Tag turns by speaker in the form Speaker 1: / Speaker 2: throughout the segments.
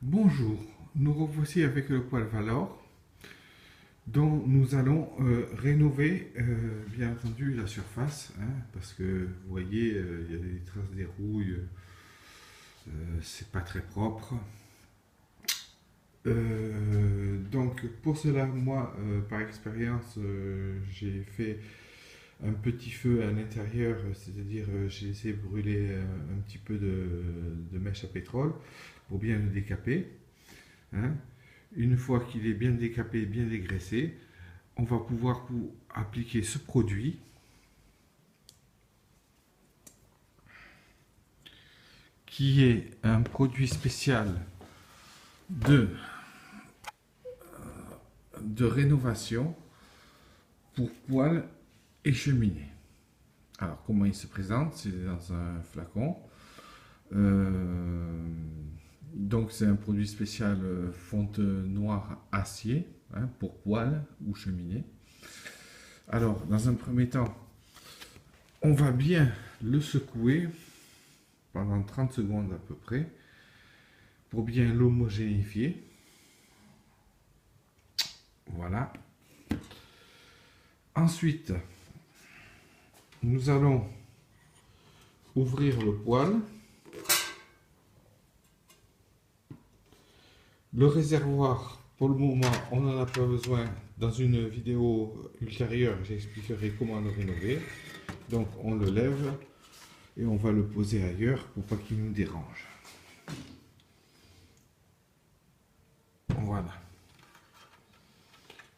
Speaker 1: Bonjour, nous revoici avec le poêle Valor dont nous allons rénover bien entendu la surface parce que vous voyez il y a des traces des rouilles, c'est pas très propre. Donc pour cela moi par expérience j'ai fait un petit feu à l'intérieur, c'est-à-dire j'ai laissé brûler un petit peu de mèche à pétrole pour bien le décaper. Hein. Une fois qu'il est bien décapé, bien dégraissé, on va pouvoir appliquer ce produit qui est un produit spécial de, de rénovation pour poêle et cheminée. Alors comment il se présente? C'est dans un flacon. Euh, donc c'est un produit spécial fonte noire acier pour poêle ou cheminée. Alors dans un premier temps, on va bien le secouer pendant 30 secondes à peu près pour bien l'homogénéifier. Voilà. Ensuite, nous allons ouvrir le poêle. Le réservoir, pour le moment, on n'en a pas besoin. Dans une vidéo ultérieure, j'expliquerai comment le rénover. Donc, on le lève et on va le poser ailleurs pour pas qu'il nous dérange. Voilà.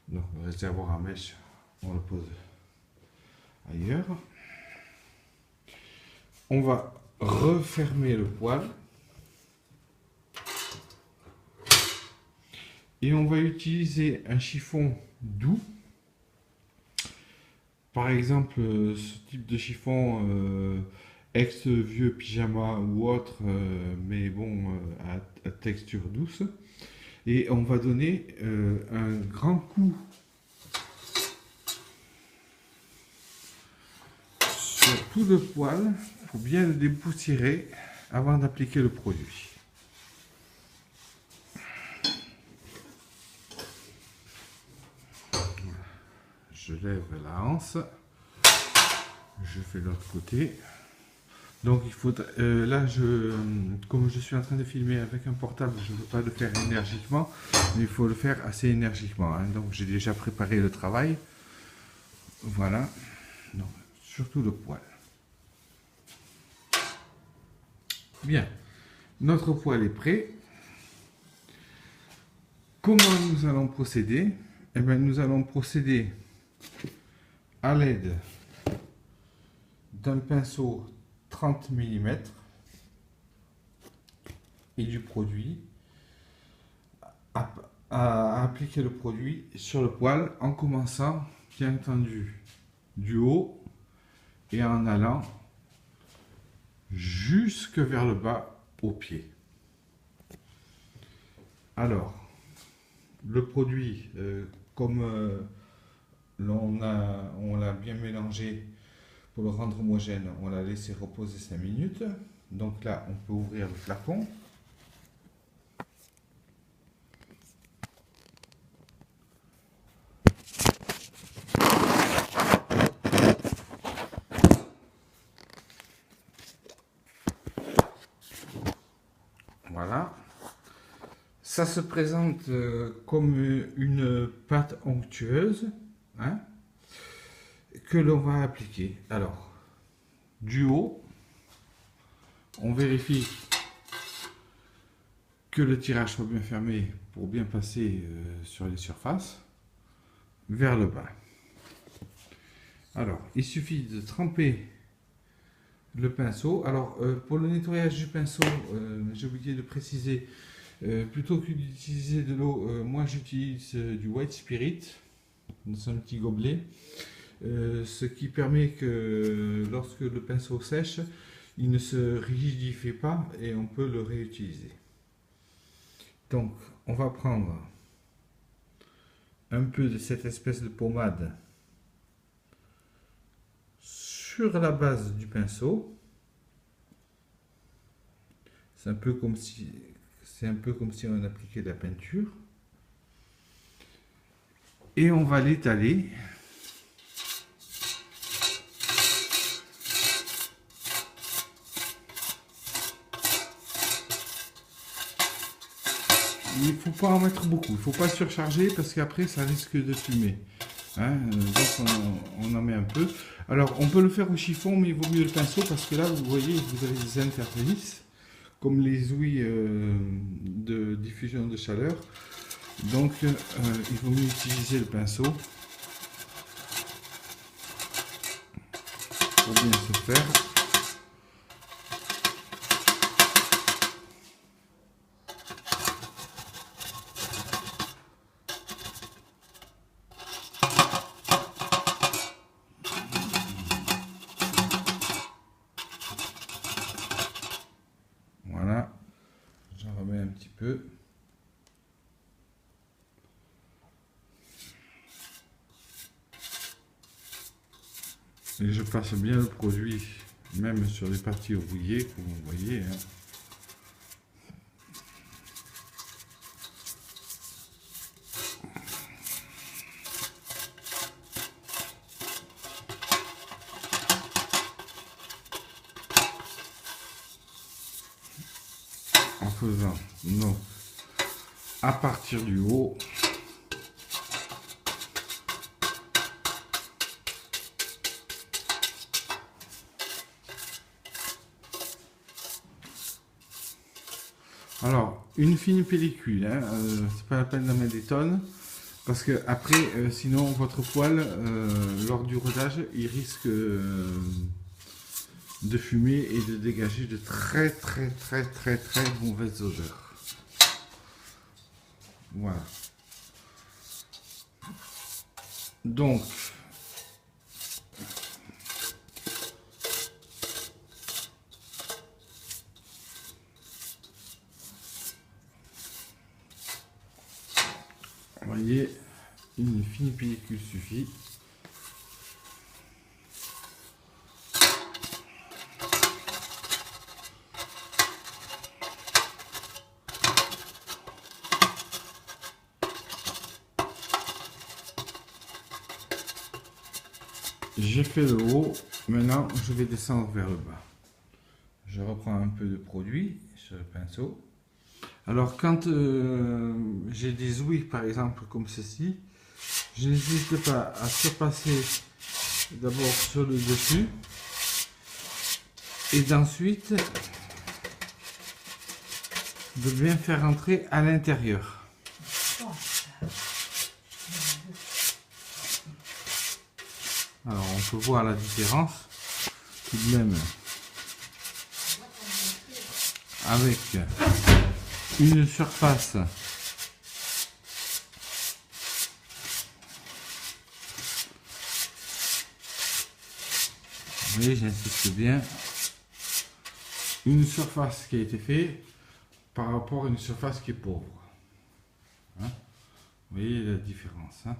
Speaker 1: Donc, le réservoir à mèche, on le pose ailleurs. On va refermer le poêle. Et on va utiliser un chiffon doux. Par exemple, ce type de chiffon ex-vieux pyjama ou autre, mais bon, à texture douce. Et on va donner un grand coup sur tout le poêle pour bien le dépoussiérer avant d'appliquer le produit. Je lève la anse, je fais l'autre côté. Donc il faut là comme je suis en train de filmer avec un portable, je ne veux pas le faire énergiquement, mais il faut le faire assez énergiquement. Donc j'ai déjà préparé le travail. Voilà. Donc, surtout le poêle. Bien. Notre poêle est prêt. Comment nous allons procéder? Eh bien, nous allons procéder à l'aide d'un pinceau 30 mm et du produit à appliquer le produit sur le poêle en commençant bien entendu du haut et en allant jusque vers le bas au pied. Alors le produit comme on l'a bien mélangé pour le rendre homogène, on l'a laissé reposer 5 minutes. Donc là on peut ouvrir le flacon. Voilà. Ça se présente comme une pâte onctueuse que l'on va appliquer. Alors, du haut, on vérifie que le tirage soit bien fermé pour bien passer sur les surfaces, vers le bas. Alors, il suffit de tremper le pinceau. Alors, pour le nettoyage du pinceau, j'ai oublié de préciser, plutôt que d'utiliser de l'eau, moi j'utilise du White Spirit dans un petit gobelet, ce qui permet que lorsque le pinceau sèche, il ne se rigidifie pas et on peut le réutiliser. Donc, on va prendre un peu de cette espèce de pommade sur la base du pinceau. C'est un peu comme si C'est un peu comme si on appliquait de la peinture. Et on va l'étaler. Il ne faut pas en mettre beaucoup, il ne faut pas surcharger parce qu'après ça risque de fumer. Hein, donc on en met un peu. Alors on peut le faire au chiffon, mais il vaut mieux le pinceau parce que là vous voyez vous avez des interstices comme les ouïes de diffusion de chaleur. Donc il vaut mieux utiliser le pinceau pour bien se faire. Voilà, j'en remets un petit peu. Et je passe bien le produit, même sur les parties rouillées, comme vous voyez. Hein. En faisant donc à partir du haut. Alors, une fine pellicule, hein, c'est pas la peine d'en mettre des tonnes, parce que après, sinon votre poêle, lors du rodage, il risque de fumer et de dégager de très mauvaises odeurs. Voilà. Donc, vous voyez, une fine pellicule suffit. J'ai fait le haut, maintenant je vais descendre vers le bas. Je reprends un peu de produit sur le pinceau. Alors quand j'ai des ouïes par exemple comme ceci, je n'hésite pas à surpasser d'abord sur le dessus et d'ensuite de bien faire rentrer à l'intérieur. Alors on peut voir la différence tout de même avec une surface vous voyez, j'insiste bien, une surface qui a été faite par rapport à une surface qui est pauvre. Hein, vous voyez la différence. Hein.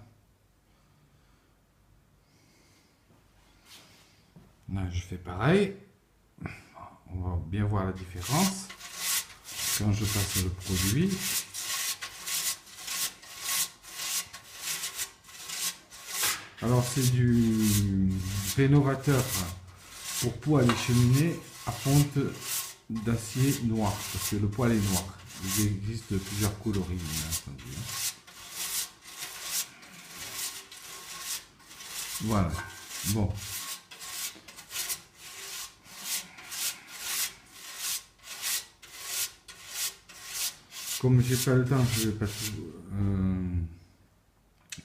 Speaker 1: Là, je fais pareil. On va bien voir la différence quand je passe le produit. Alors c'est du rénovateur pour poêle et cheminée à fonte d'acier noir, parce que le poêle est noir. Il existe plusieurs coloris, bien entendu. Voilà. Bon. Comme j'ai pas le temps, je vais pas tout.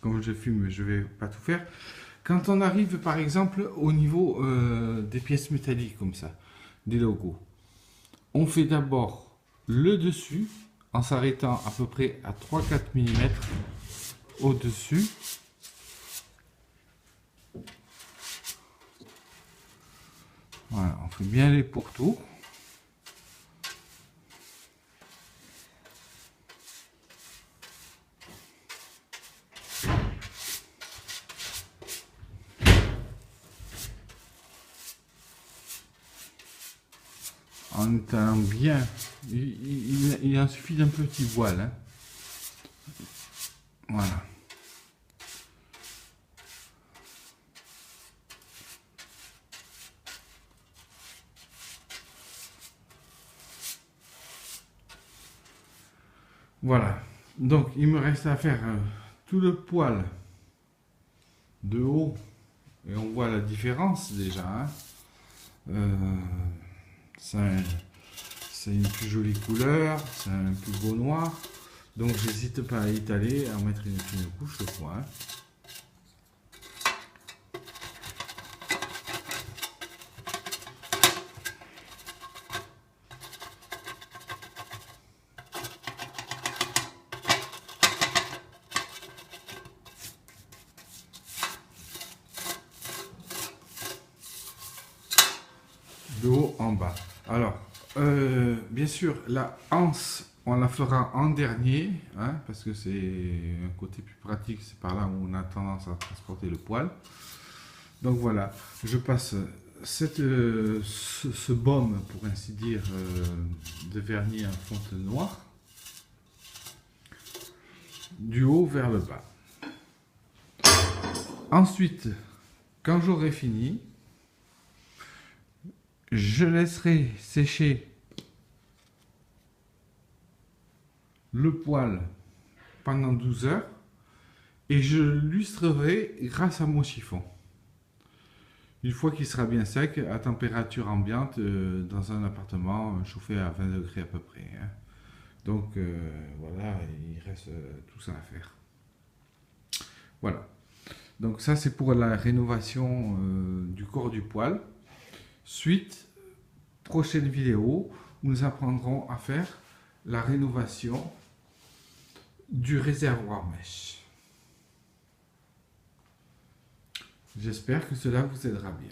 Speaker 1: Comme je fume, je vais pas tout faire. Quand on arrive par exemple au niveau des pièces métalliques comme ça, des logos, on fait d'abord le dessus en s'arrêtant à peu près à 3-4 mm au dessus. Voilà, on fait bien les pourtours. En étalant bien Il en suffit d'un petit voile. Hein. Voilà. Voilà. Donc, il me reste à faire tout le poil de haut. Et on voit la différence déjà. Hein. C'est une plus jolie couleur, c'est un plus beau noir. Donc j'hésite pas à étaler, à mettre une fine couche de fois. Hein. De haut en bas. Alors, bien sûr, la anse, on la fera en dernier, hein, parce que c'est un côté plus pratique, c'est par là où on a tendance à transporter le poil. Donc voilà, je passe ce baume, pour ainsi dire, de vernis en fonte noire, du haut vers le bas. Ensuite, quand j'aurai fini, je laisserai sécher le poil pendant 12 heures et je lustrerai grâce à mon chiffon. Une fois qu'il sera bien sec, à température ambiante, dans un appartement chauffé à 20 degrés à peu près. Hein. Donc voilà, il reste tout ça à faire. Voilà. Donc ça c'est pour la rénovation du corps du poil. Suite, prochaine vidéo, où nous apprendrons à faire la rénovation du réservoir mèche. J'espère que cela vous aidera bien.